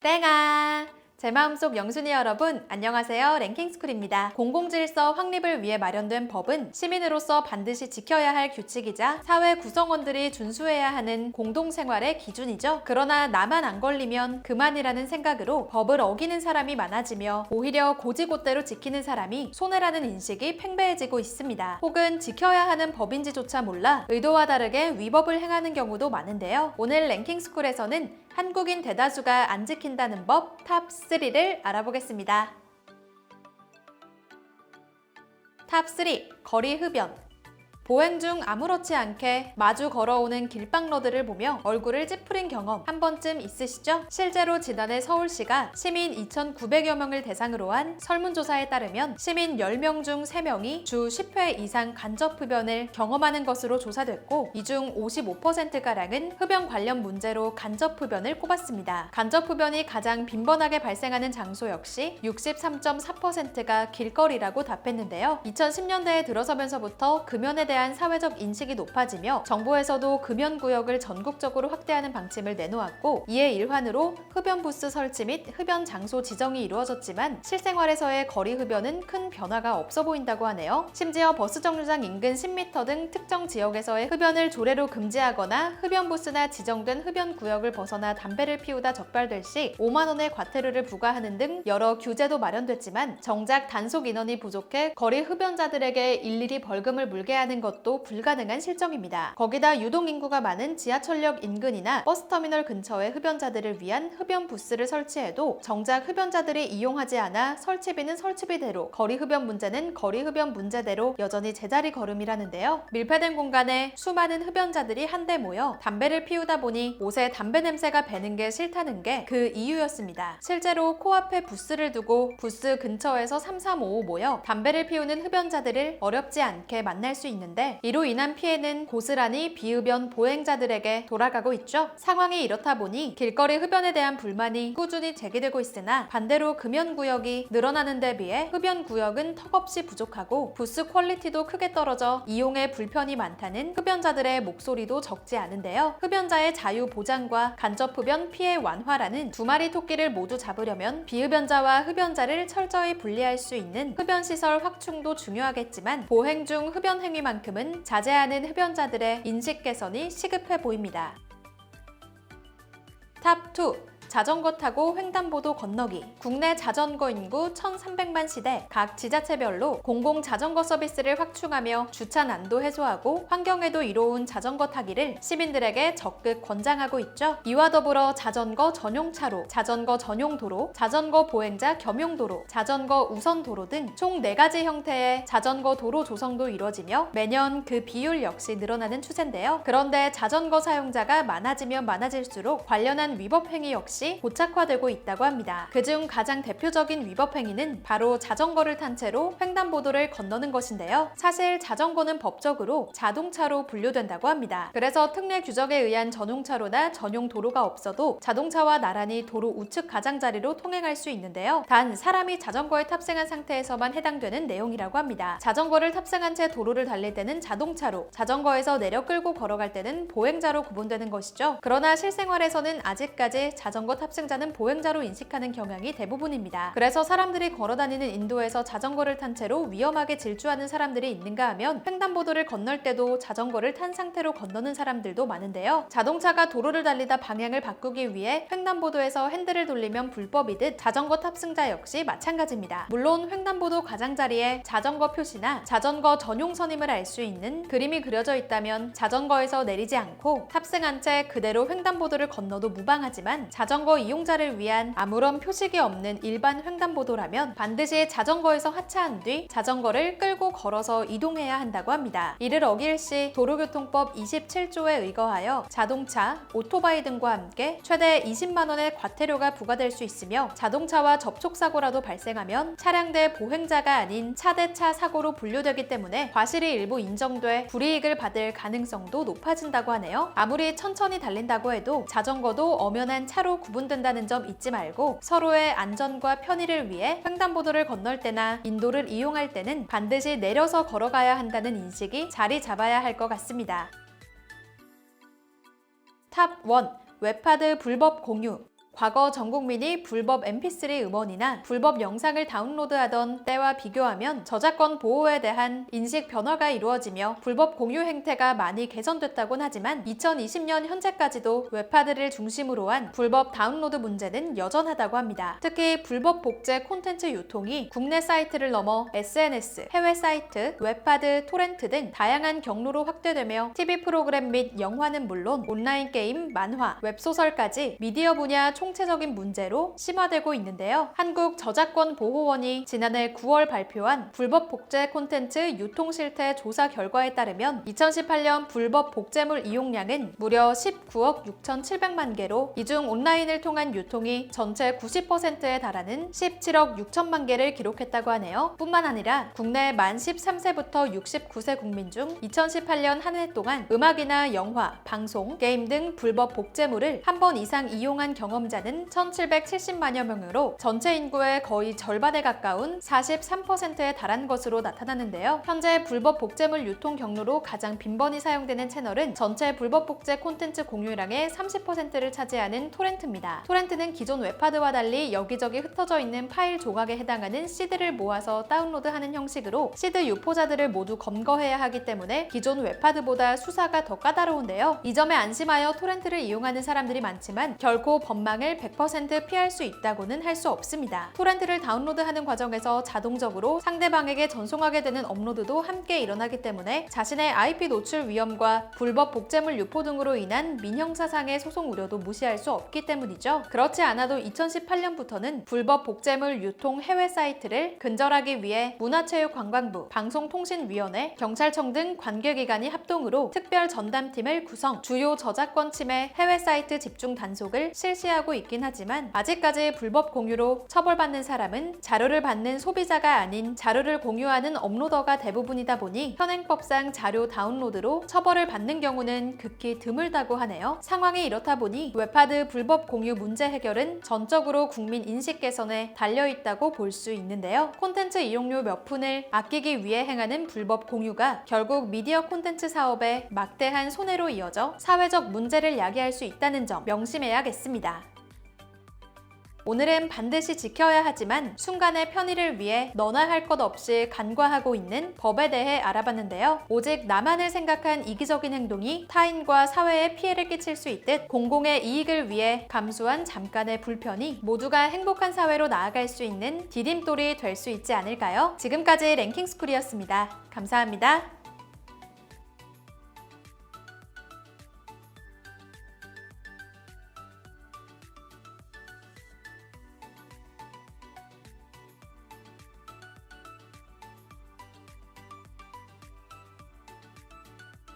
땡아! 제 마음속 영순이 여러분, 안녕하세요. 랭킹스쿨입니다. 공공질서 확립을 위해 마련된 법은 시민으로서 반드시 지켜야 할 규칙이자 사회 구성원들이 준수해야 하는 공동생활의 기준이죠. 그러나 나만 안 걸리면 그만이라는 생각으로 법을 어기는 사람이 많아지며 오히려 고지고대로 지키는 사람이 손해라는 인식이 팽배해지고 있습니다. 혹은 지켜야 하는 법인지조차 몰라 의도와 다르게 위법을 행하는 경우도 많은데요. 오늘 랭킹스쿨에서는 한국인 대다수가 안 지킨다는 법 탑 3를 알아보겠습니다. 탑 3. 거리 흡연. 보행 중 아무렇지 않게 마주 걸어오는 길박러들을 보며 얼굴을 찌푸린 경험 한 번쯤 있으시죠? 실제로 지난해 서울시가 시민 2,900여 명을 대상으로 한 설문조사에 따르면 시민 10명 중 3명이 주 10회 이상 간접 흡연을 경험하는 것으로 조사됐고 이 중 55%가량은 흡연 관련 문제로 간접 흡연을 꼽았습니다. 간접 흡연이 가장 빈번하게 발생하는 장소 역시 63.4%가 길거리라고 답했는데요. 2010년대에 들어서면서부터 금연에 대한 사회적 인식이 높아지며 정부에서도 금연구역을 전국적으로 확대하는 방침을 내놓았고 이에 일환으로 흡연 부스 설치 및 흡연 장소 지정이 이루어졌지만 실생활에서의 거리 흡연은 큰 변화가 없어 보인다고 하네요. 심지어 버스 정류장 인근 10m 등 특정 지역에서의 흡연을 조례로 금지하거나 흡연 부스나 지정된 흡연 구역을 벗어나 담배를 피우다 적발될 시 5만 원의 과태료를 부과하는 등 여러 규제도 마련됐지만 정작 단속 인원이 부족해 거리 흡연자들에게 일일이 벌금을 물게 하는 것도 불가능한 실정입니다. 거기다 유동인구가 많은 지하철역 인근이나 버스터미널 근처에 흡연자들을 위한 흡연 부스를 설치해도 정작 흡연자들이 이용하지 않아 설치비는 설치비대로, 거리 흡연 문제는 거리 흡연 문제대로 여전히 제자리 걸음이라는데요. 밀폐된 공간에 수많은 흡연자들이 한데 모여 담배를 피우다 보니 옷에 담배 냄새가 배는 게 싫다는 게 그 이유였습니다. 실제로 코앞에 부스를 두고 부스 근처에서 3-3-5-5 모여 담배를 피우는 흡연자들을 어렵지 않게 만날 수 있는데 이로 인한 피해는 고스란히 비흡연 보행자들에게 돌아가고 있죠. 상황이 이렇다 보니 길거리 흡연에 대한 불만이 꾸준히 제기되고 있으나 반대로 금연구역이 늘어나는 데 비해 흡연구역은 턱없이 부족하고 부스 퀄리티도 크게 떨어져 이용에 불편이 많다는 흡연자들의 목소리도 적지 않은데요. 흡연자의 자유 보장과 간접 흡연 피해 완화라는 두 마리 토끼를 모두 잡으려면 비흡연자와 흡연자를 철저히 분리할 수 있는 흡연시설 확충도 중요하겠지만 보행 중 흡연 행위만큼은 자제하는 흡연자들의 인식 개선이 시급해 보입니다. 탑 2. 자전거 타고 횡단보도 건너기. 국내 자전거 인구 1,300만 시대 각 지자체별로 공공 자전거 서비스를 확충하며 주차 난도 해소하고 환경에도 이로운 자전거 타기를 시민들에게 적극 권장하고 있죠. 이와 더불어 자전거 전용 차로, 자전거 전용 도로, 자전거 보행자 겸용 도로, 자전거 우선 도로 등 총 4가지 형태의 자전거 도로 조성도 이루어지며 매년 그 비율 역시 늘어나는 추세인데요. 그런데 자전거 사용자가 많아지면 많아질수록 관련한 위법 행위 역시 고착화되고 있다고 합니다. 그중 가장 대표적인 위법 행위는 바로 자전거를 탄 채로 횡단보도를 건너는 것인데요. 사실 자전거는 법적으로 자동차로 분류된다고 합니다. 그래서 특례 규정에 의한 전용차로나 전용 도로가 없어도 자동차와 나란히 도로 우측 가장자리로 통행할 수 있는데요. 단 사람이 자전거에 탑승한 상태에서만 해당되는 내용이라고 합니다. 자전거를 탑승한 채 도로를 달릴 때는 자동차로, 자전거에서 내려 끌고 걸어갈 때는 보행자로 구분되는 것이죠. 그러나 실생활에서는 아직까지 자전거 탑승자는 보행자로 인식하는 경향이 대부분입니다. 그래서 사람들이 걸어다니는 인도에서 자전거를 탄 채로 위험하게 질주하는 사람들이 있는가 하면 횡단보도를 건널 때도 자전거를 탄 상태로 건너는 사람들도 많은데요. 자동차가 도로를 달리다 방향을 바꾸기 위해 횡단보도에서 핸들을 돌리면 불법이듯 자전거 탑승자 역시 마찬가지입니다. 물론 횡단보도 가장자리에 자전거 표시나 자전거 전용선임을 알 수 있는 그림이 그려져 있다면 자전거에서 내리지 않고 탑승한 채 그대로 횡단보도를 건너도 무방하지만 자전거 이용자를 위한 아무런 표식이 없는 일반 횡단보도라면 반드시 자전거에서 하차한 뒤 자전거를 끌고 걸어서 이동해야 한다고 합니다. 이를 어길 시 도로교통법 27조에 의거하여 자동차, 오토바이 등과 함께 최대 20만 원의 과태료가 부과될 수 있으며 자동차와 접촉사고라도 발생하면 차량대 보행자가 아닌 차 대 차 사고로 분류되기 때문에 과실이 일부 인정돼 불이익을 받을 가능성도 높아진다고 하네요. 아무리 천천히 달린다고 해도 자전거도 엄연한 차로 구분된다는 점 잊지 말고 서로의 안전과 편의를 위해 횡단보도를 건널 때나 인도를 이용할 때는 반드시 내려서 걸어가야 한다는 인식이 자리 잡아야 할 것 같습니다. 탑 1. 웹하드 불법 공유. 과거 전 국민이 불법 mp3 음원이나 불법 영상을 다운로드하던 때와 비교하면 저작권 보호에 대한 인식 변화가 이루어지며 불법 공유 행태가 많이 개선됐다곤 하지만 2020년 현재까지도 웹하드를 중심으로 한 불법 다운로드 문제는 여전하다고 합니다. 특히 불법 복제 콘텐츠 유통이 국내 사이트를 넘어 SNS, 해외 사이트, 웹하드, 토렌트 등 다양한 경로로 확대되며 TV 프로그램 및 영화는 물론 온라인 게임, 만화, 웹소설까지 미디어 분야 총체적인 문제로 심화되고 있는데요. 한국저작권보호원이 지난해 9월 발표한 불법 복제 콘텐츠 유통 실태 조사 결과에 따르면 2018년 불법 복제물 이용량은 무려 19억 6,700만 개로 이 중 온라인을 통한 유통이 전체 90%에 달하는 17억 6천만 개를 기록했다고 하네요. 뿐만 아니라 국내 만 13세부터 69세 국민 중 2018년 한 해 동안 음악이나 영화, 방송, 게임 등 불법 복제물을 한 번 이상 이용한 경험자는 1,770만여 명으로 전체 인구의 거의 절반에 가까운 43%에 달한 것으로 나타나는데요. 현재 불법 복제물 유통 경로로 가장 빈번히 사용되는 채널은 전체 불법 복제 콘텐츠 공유량의 30%를 차지하는 토렌트입니다. 토렌트는 기존 웹하드와 달리 여기저기 흩어져 있는 파일 조각에 해당하는 시드를 모아서 다운로드하는 형식으로 시드 유포자들을 모두 검거해야 하기 때문에 기존 웹하드보다 수사가 더 까다로운데요. 이 점에 안심하여 토렌트를 이용하는 사람들이 많지만 결코 법망을 100% 피할 수 있다고는 할 수 없습니다. 토렌트를 다운로드하는 과정에서 자동적으로 상대방에게 전송하게 되는 업로드도 함께 일어나기 때문에 자신의 IP 노출 위험과 불법 복제물 유포 등으로 인한 민형사상의 소송 우려도 무시할 수 없기 때문이죠. 그렇지 않아도 2018년부터는 불법 복제물 유통 해외 사이트를 근절하기 위해 문화체육관광부, 방송통신위원회, 경찰청 등 관계기관이 합동으로 특별 전담팀을 구성, 주요 저작권 침해 해외 사이트 집중 단속을 실시하고 있긴 하지만 아직까지 불법 공유로 처벌받는 사람은 자료를 받는 소비자가 아닌 자료를 공유하는 업로더가 대부분이다 보니 현행법상 자료 다운로드로 처벌을 받는 경우는 극히 드물다고 하네요. 상황이 이렇다 보니 웹하드 불법 공유 문제 해결은 전적으로 국민 인식 개선에 달려있다고 볼 수 있는데요. 콘텐츠 이용료 몇 푼을 아끼기 위해 행하는 불법 공유가 결국 미디어 콘텐츠 사업에 막대한 손해로 이어져 사회적 문제를 야기할 수 있다는 점 명심해야겠습니다. 오늘은 반드시 지켜야 하지만 순간의 편의를 위해 너나 할 것 없이 간과하고 있는 법에 대해 알아봤는데요. 오직 나만을 생각한 이기적인 행동이 타인과 사회에 피해를 끼칠 수 있듯 공공의 이익을 위해 감수한 잠깐의 불편이 모두가 행복한 사회로 나아갈 수 있는 디딤돌이 될 수 있지 않을까요? 지금까지 랭킹스쿨이었습니다. 감사합니다.